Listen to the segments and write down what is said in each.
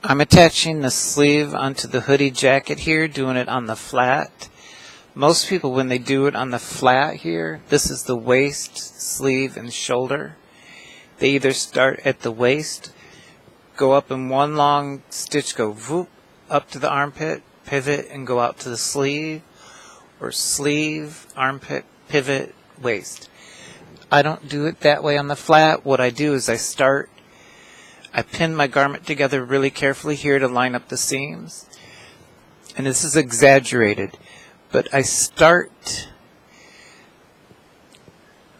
I'm attaching the sleeve onto the hoodie jacket here, doing it on the flat. Most people, when they do it on the flat here, this is the waist, sleeve, and shoulder. They either start at the waist, go up in one long stitch, go whoop, up to the armpit, pivot, and go out to the sleeve, or sleeve, armpit, pivot, waist. I don't do it that way on the flat. What I do is I pin my garment together really carefully here to line up the seams. And this is exaggerated, but I start,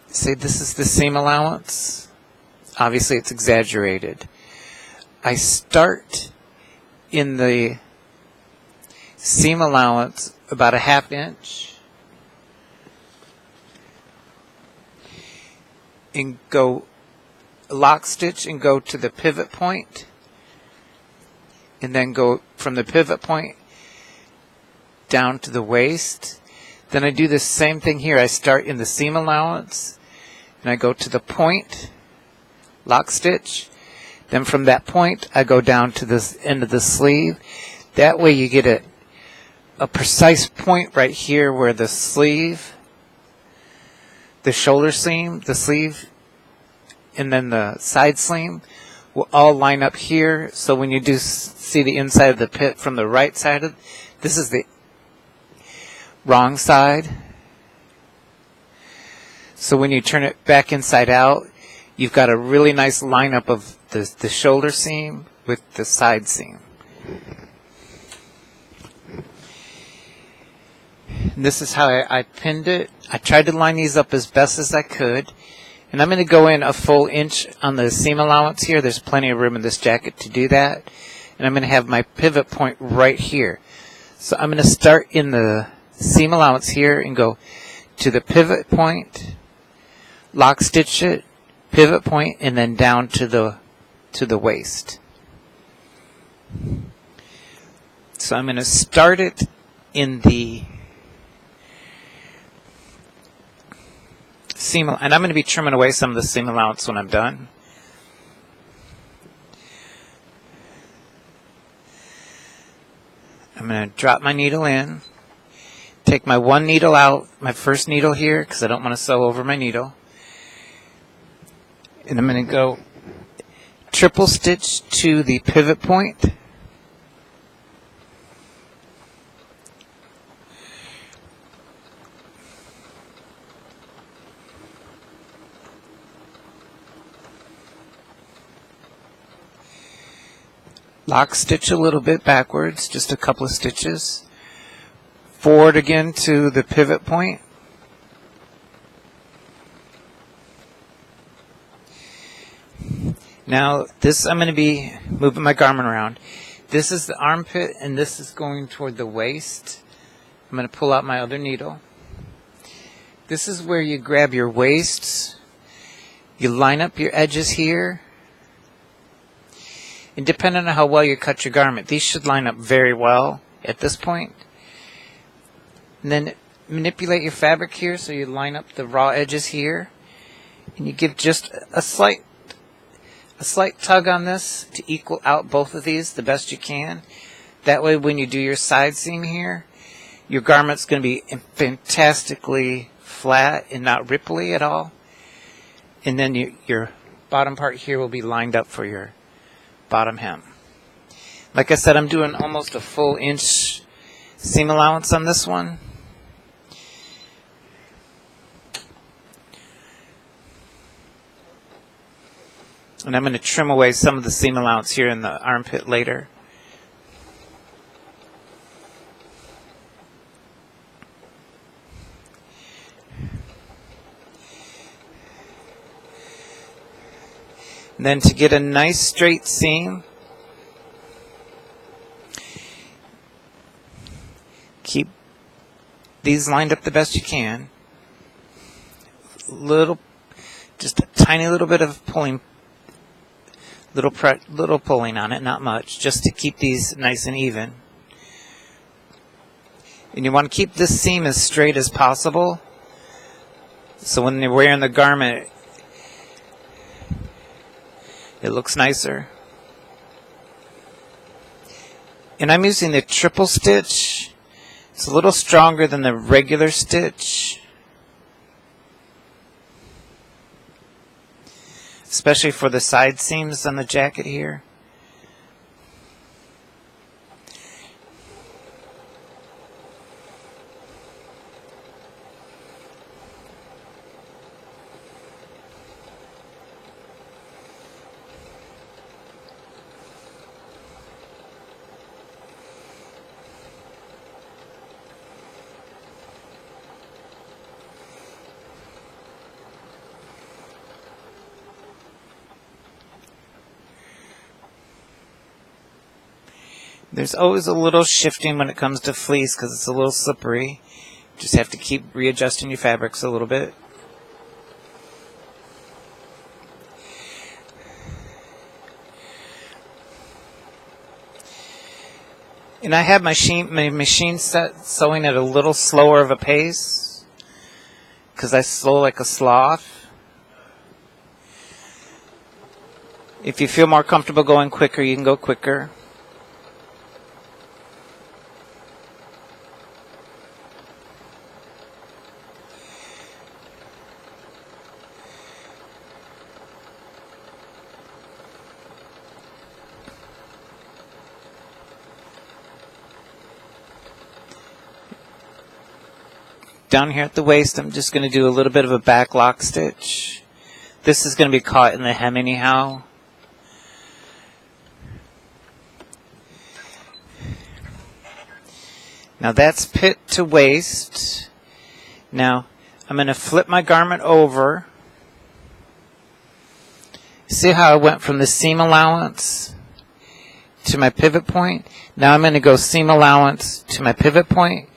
say this is the seam allowance. Obviously it's exaggerated. I start in the seam allowance about a 1/2 inch and go lock stitch and go to the pivot point, and then go from the pivot point down to the waist. Then I do the same thing here. I start in the seam allowance and I go to the point, lock stitch. Then from that point I go down to the end of the sleeve. That way you get a precise point right here where the sleeve, the shoulder seam, the sleeve, and then the side seam will all line up here. So when you do see the inside of the pit from the right side, this is the wrong side. So when you turn it back inside out, you've got a really nice lineup of the shoulder seam with the side seam. And this is how I pinned it. I tried to line these up as best as I could. And I'm going to go in a full inch on the seam allowance here. There's plenty of room in this jacket to do that. And I'm going to have my pivot point right here. So I'm going to start in the seam allowance here and go to the pivot point, lock stitch it, pivot point, and then down to the waist. So I'm going to start it in the seam, and I'm going to be trimming away some of the seam allowance when I'm done. I'm going to drop my needle in, take my one needle out, my first needle here, because I don't want to sew over my needle, and I'm going to go triple stitch to the pivot point, lock stitch a little bit backwards, just a couple of stitches, forward again to the pivot point, now this, I'm going to be moving my garment around. This is the armpit and this is going toward the waist. I'm going to pull out my other needle. This is where you grab your waists, you line up your edges here. And depending on how well you cut your garment, these should line up very well at this point. And then manipulate your fabric here so you line up the raw edges here. And you give just a slight tug on this to equal out both of these the best you can. That way when you do your side seam here, your garment's going to be fantastically flat and not ripply at all. And then your bottom part here will be lined up for your bottom hem. Like I said, I'm doing almost a full inch seam allowance on this one. And I'm going to trim away some of the seam allowance here in the armpit later. And then to get a nice straight seam, keep these lined up the best you can. Just a tiny little bit of pulling, little pulling on it, not much, just to keep these nice and even. And you want to keep this seam as straight as possible, so when you're wearing the garment, it looks nicer. And I'm using the triple stitch. It's a little stronger than the regular stitch, especially for the side seams on the jacket here. There's always a little shifting when it comes to fleece because it's a little slippery. Just have to keep readjusting your fabrics a little bit. And I have my machine set sewing at a little slower of a pace because I sew like a sloth. If you feel more comfortable going quicker, you can go quicker. Down here at the waist, I'm just going to do a little bit of a back lock stitch. This is going to be caught in the hem anyhow. Now that's pit to waist. Now I'm going to flip my garment over. See how I went from the seam allowance to my pivot point? Now I'm going to go seam allowance to my pivot point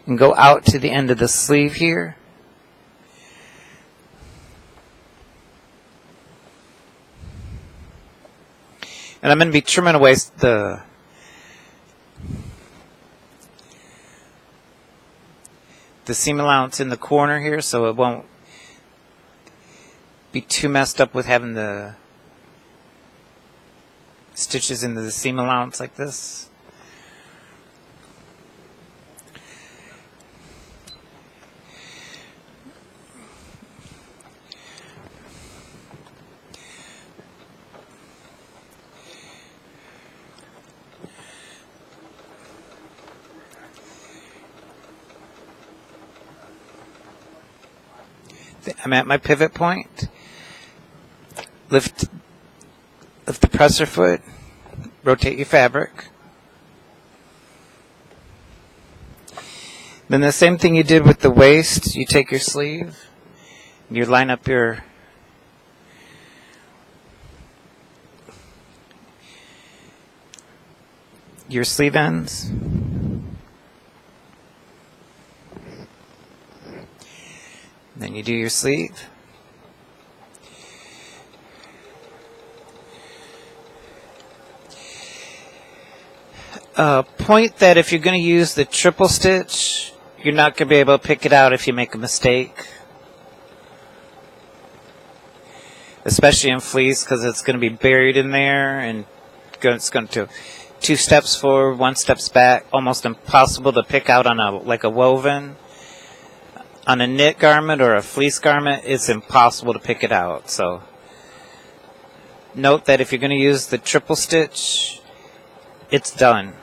and go out to the end of the sleeve here. And I'm going to be trimming away the seam allowance in the corner here so it won't be too messed up with having the stitches into the seam allowance like this. I'm at my pivot point. Lift the presser foot. Rotate your fabric. Then the same thing you did with the waist. You take your sleeve. You line up your sleeve ends. Then you do your sleeve. Point that if you're going to use the triple stitch, you're not going to be able to pick it out if you make a mistake. Especially in fleece because it's going to be buried in there and it's going to 2 steps forward, 1 step back. Almost impossible to pick out on a woven. On a knit garment or a fleece garment, it's impossible to pick it out. So note that if you're going to use the triple stitch, it's done.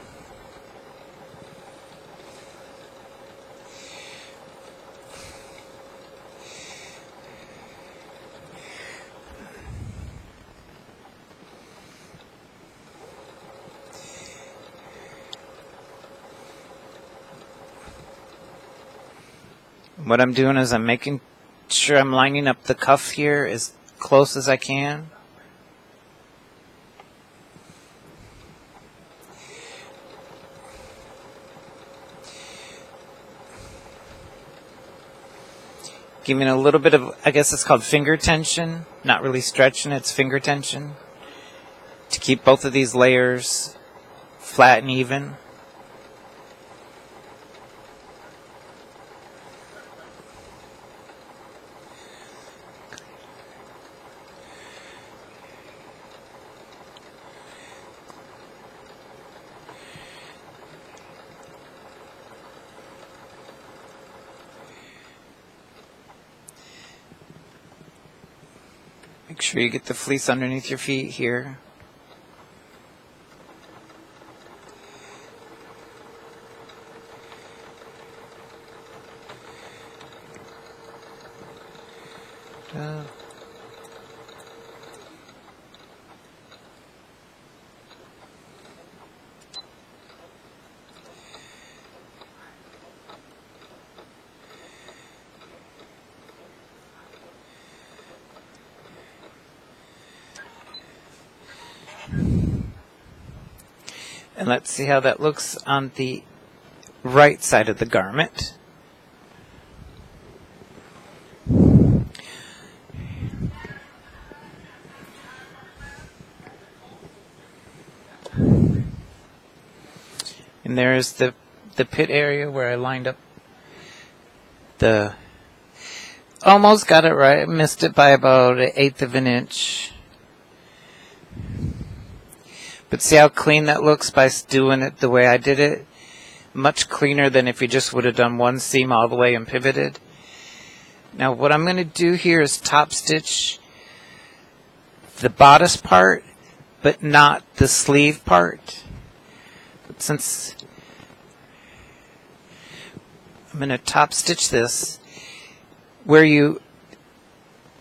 What I'm doing is I'm making sure I'm lining up the cuff here as close as I can. Giving a little bit of, I guess it's called finger tension. Not really stretching, it's finger tension. To keep both of these layers flat and even. Make sure you get the fleece underneath your feet here. And let's see how that looks on the right side of the garment. And there's the pit area where I lined up the... Almost got it right. I missed it by about 1/8 of an inch. But see how clean that looks by doing it the way I did it? Much cleaner than if you just would have done one seam all the way and pivoted. Now what I'm going to do here is top stitch the bodice part, but not the sleeve part. But since I'm going to top stitch this, where you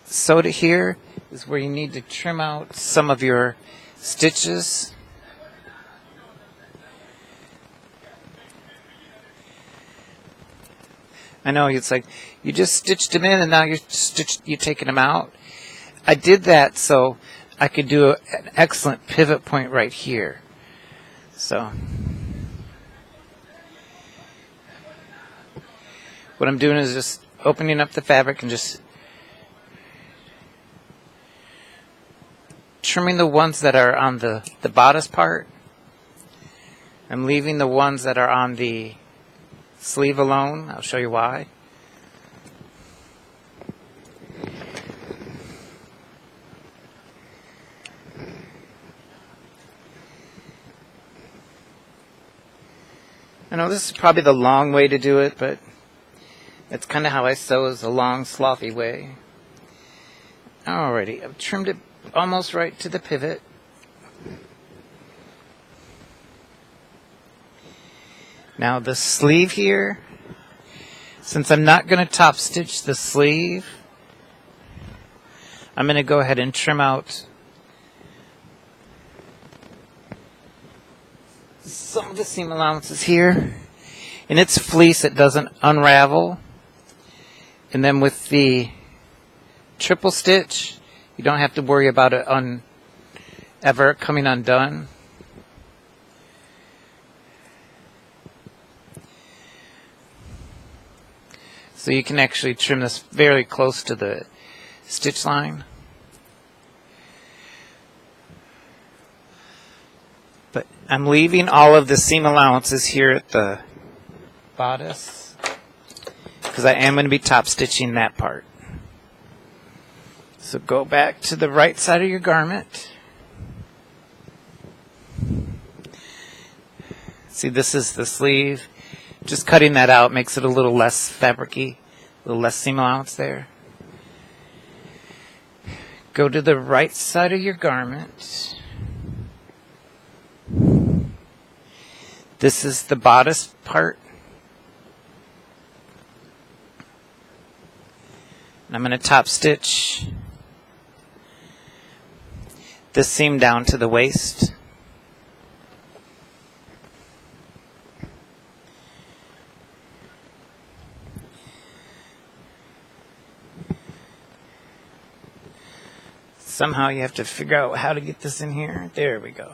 sewed it here is where you need to trim out some of your stitches. I know it's like you just stitched them in and now you're taking them out. I did that so I could do an excellent pivot point right here. So what I'm doing is just opening up the fabric and just trimming the ones that are on the bodice part. I'm leaving the ones that are on the sleeve alone. I'll show you why. I know this is probably the long way to do it, but that's kind of how I sew, is a long, slothy way. Alrighty, I've trimmed it almost right to the pivot. Now the sleeve here, since I'm not going to top stitch the sleeve, I'm going to go ahead and trim out some of the seam allowances here. And it's fleece, it doesn't unravel. And then with the triple stitch, you don't have to worry about it ever coming undone. So you can actually trim this very close to the stitch line. But I'm leaving all of the seam allowances here at the bodice because I am going to be top stitching that part. So go back to the right side of your garment. See, this is the sleeve. Just cutting that out makes it a little less fabric-y, a little less seam allowance there. Go to the right side of your garment. This is the bodice part. And I'm going to top stitch this seam down to the waist. Somehow you have to figure out how to get this in here. There we go.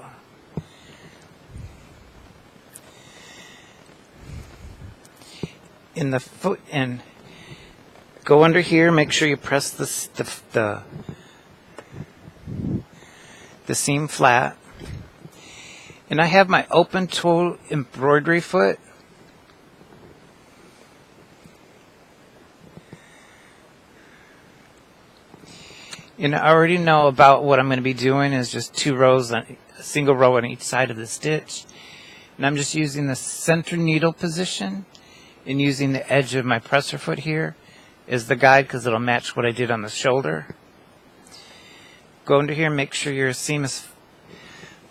In the foot, and go under here, make sure you press the seam flat. And I have my open toe embroidery foot. And I already know about what I'm going to be doing is just 2 rows, a single row on each side of the stitch. And I'm just using the center needle position and using the edge of my presser foot here as the guide because it'll match what I did on the shoulder. Go into here and make sure your seam is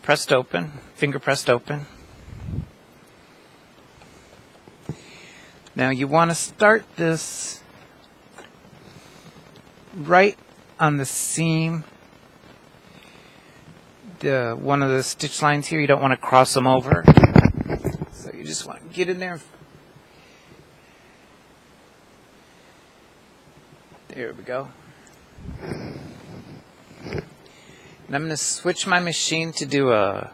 pressed open, finger pressed open. Now you want to start this right on the seam, one of the stitch lines here. You don't want to cross them over. So you just want to get in there. There we go. And I'm going to switch my machine to do a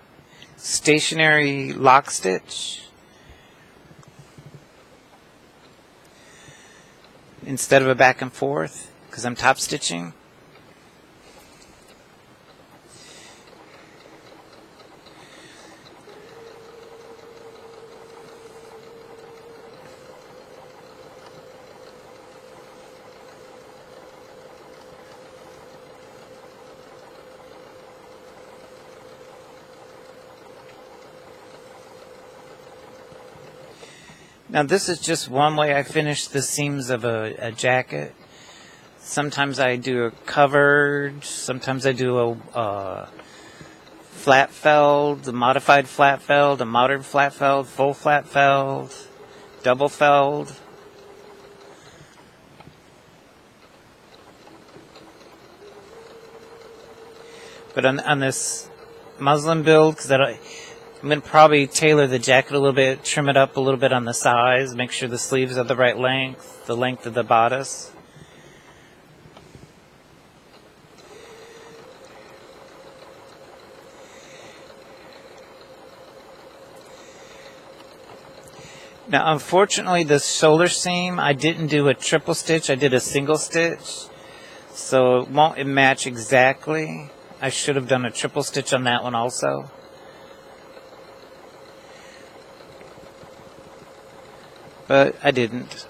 stationary lock stitch instead of a back and forth, because I'm top stitching. Now this is just one way I finish the seams of a jacket. Sometimes I do a covered, sometimes I do a flat felled, a modified flat felled, a modern flat felled, full flat felled, double felled. But on this muslin build, because I'm going to probably tailor the jacket a little bit, trim it up a little bit on the size, make sure the sleeves are the right length, the length of the bodice. Now, unfortunately, the shoulder seam, I didn't do a triple stitch, I did a single stitch, so it won't match exactly. I should have done a triple stitch on that one also. But I didn't.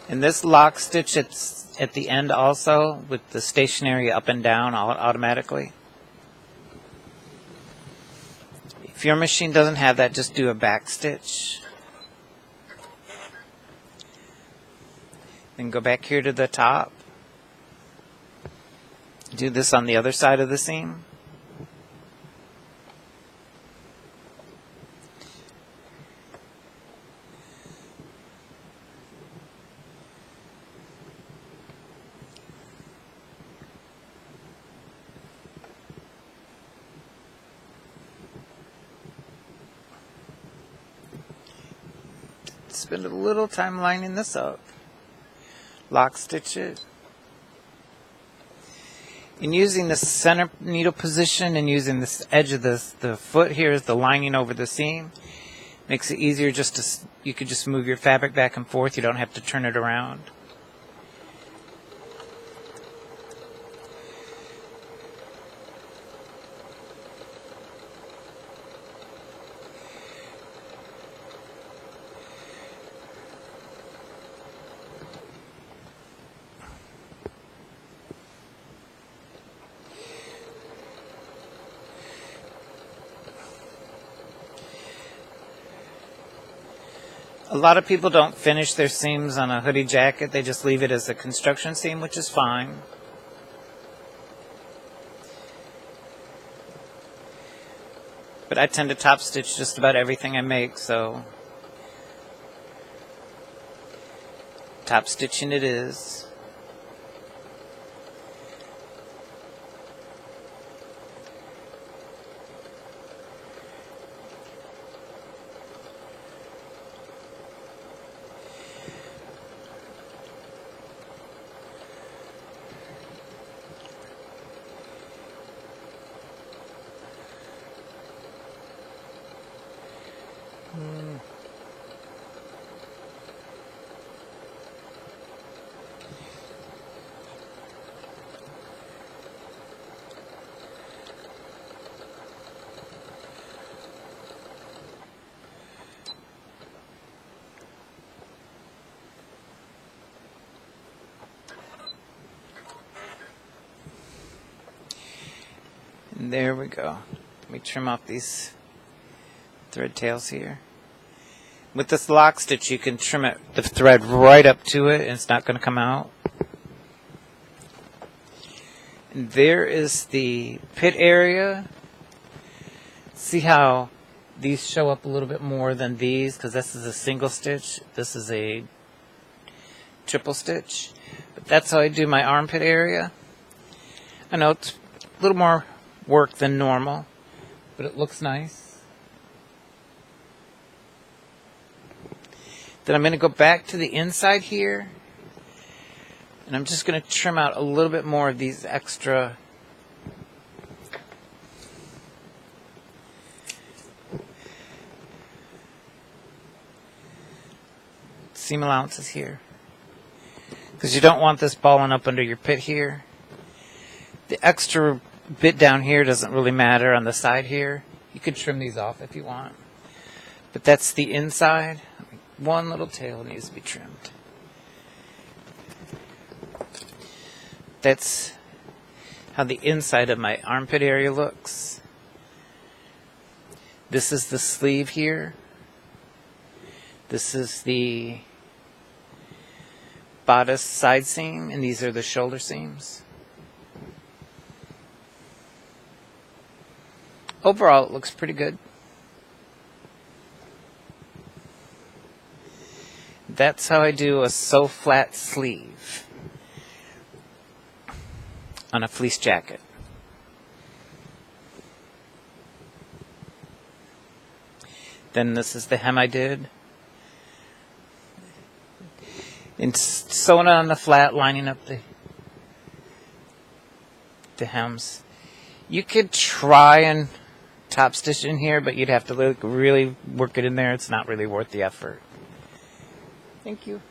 And this lock stitch, it's at the end also with the stationary up and down automatically. If your machine doesn't have that, just do a back stitch. Then go back here to the top. Do this on the other side of the seam. Spend a little time lining this up. Lock stitch it. And using the center needle position and using this edge of the foot here as the lining over the seam makes it easier just to, you could just move your fabric back and forth. You don't have to turn it around. A lot of people don't finish their seams on a hoodie jacket. They just leave it as a construction seam, which is fine. But I tend to top stitch just about everything I make, so top stitching it is. There we go. Let me trim off these thread tails here. With this lock stitch, you can trim it, the thread right up to it, and it's not going to come out. And there is the pit area. See how these show up a little bit more than these, because this is a single stitch. This is a triple stitch. But that's how I do my armpit area. I know it's a little more work than normal, but it looks nice. Then I'm going to go back to the inside here, and I'm just going to trim out a little bit more of these extra seam allowances here, because you don't want this balling up under your pit here. The extra bit down here doesn't really matter on the side here. You could trim these off if you want, but that's the inside. One little tail needs to be trimmed. That's how the inside of my armpit area looks. This is the sleeve here. This is the bodice side seam, and these are the shoulder seams. Overall, it looks pretty good. That's how I do a sew flat sleeve on a fleece jacket. Then this is the hem I did. And sewing it on the flat, lining up the hems. You could try and top stitch in here, but you'd have to really work it in there. It's not really worth the effort. Thank you.